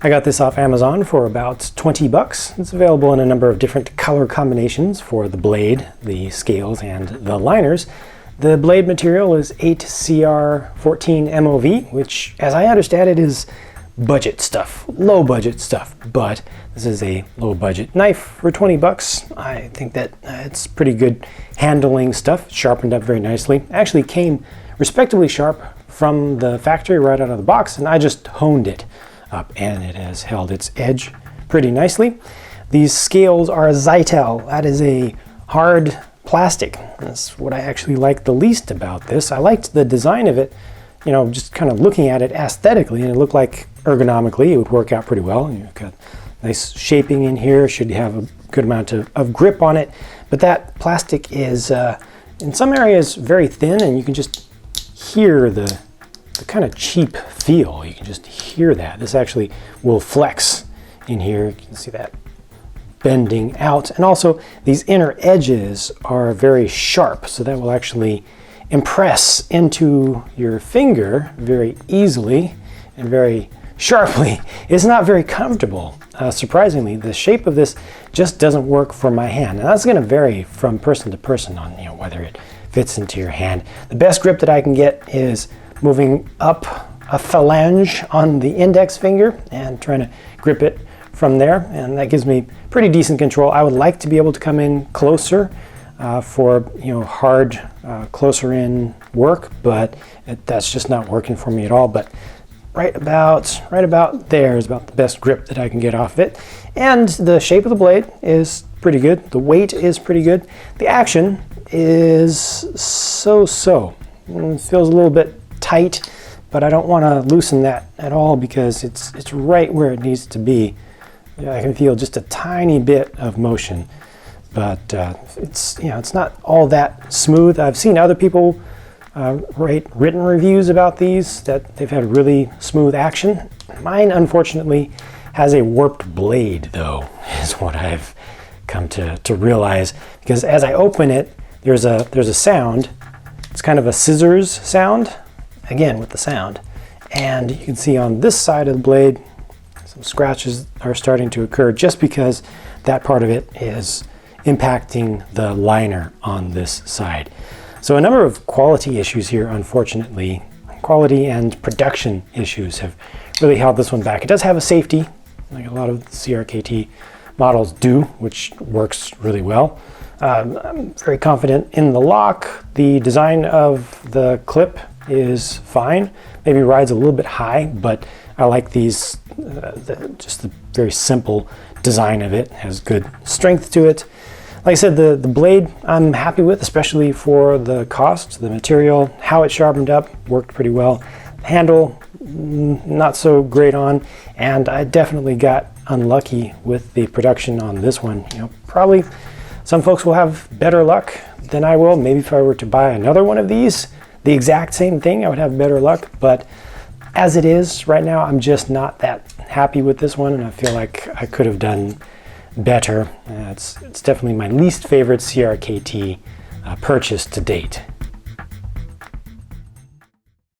I got this off Amazon for about 20 bucks. It's available in a number of different color combinations for the blade, the scales, and the liners. The blade material is 8CR14 MOV, which, as I understand it, is budget stuff, low budget stuff, but this is a low budget knife for 20 bucks. I think that it's pretty good handling stuff, sharpened up very nicely. Actually came respectively sharp from the factory right out of the box, and I just honed it up, and it has held its edge pretty nicely. These scales are a Zytel. That is a hard plastic. That's what I actually like the least about this. I liked the design of it, you know, just kind of looking at it aesthetically, and it looked like ergonomically it would work out pretty well. You've got nice shaping in here, should have a good amount of grip on it, but that plastic is in some areas very thin, and you can just hear the kind of cheap feel. You can just hear that. This actually will flex in here. You can see that bending out. And also these inner edges are very sharp, so that will actually impress into your finger very easily and very sharply. It's not very comfortable. Surprisingly, the shape of this just doesn't work for my hand. And that's going to vary from person to person on, you know, whether it fits into your hand. The best grip that I can get is moving up a phalange on the index finger and trying to grip it from there, and that gives me pretty decent control. I would like to be able to come in closer for, you know, hard closer in work, but that's just not working for me at all. But right about there is about the best grip that I can get off it. And the shape of the blade is pretty good. The weight is pretty good. The action is so-so. It feels a little bit tight, but I don't want to loosen that at all because it's right where it needs to be. I can feel just a tiny bit of motion, but it's, you know, it's not all that smooth. I've seen other people write written reviews about these that they've had really smooth action. Mine, unfortunately, has a warped blade, though, is what I've come to realize, because as I open it, there's a sound. It's kind of a scissors sound, again with the sound, and you can see on this side of the blade some scratches are starting to occur just because that part of it is impacting the liner on this side. So a number of quality issues here, unfortunately. Quality and production issues have really held this one back. It does have a safety, like a lot of the CRKT models do, which works really well. I'm very confident in the lock. The design of the clip is fine. Maybe rides a little bit high, but I like these, just the very simple design of it. It has good strength to it. Like I said, the blade I'm happy with, especially for the cost, the material, how it sharpened up, worked pretty well. Handle, not so great on, and I definitely got unlucky with the production on this one. You know, probably some folks will have better luck than I will. Maybe if I were to buy another one of these, the exact same thing, I would have better luck. But as it is right now, I'm just not that happy with this one, and I feel like I could have done better. It's definitely my least favorite CRKT purchase to date.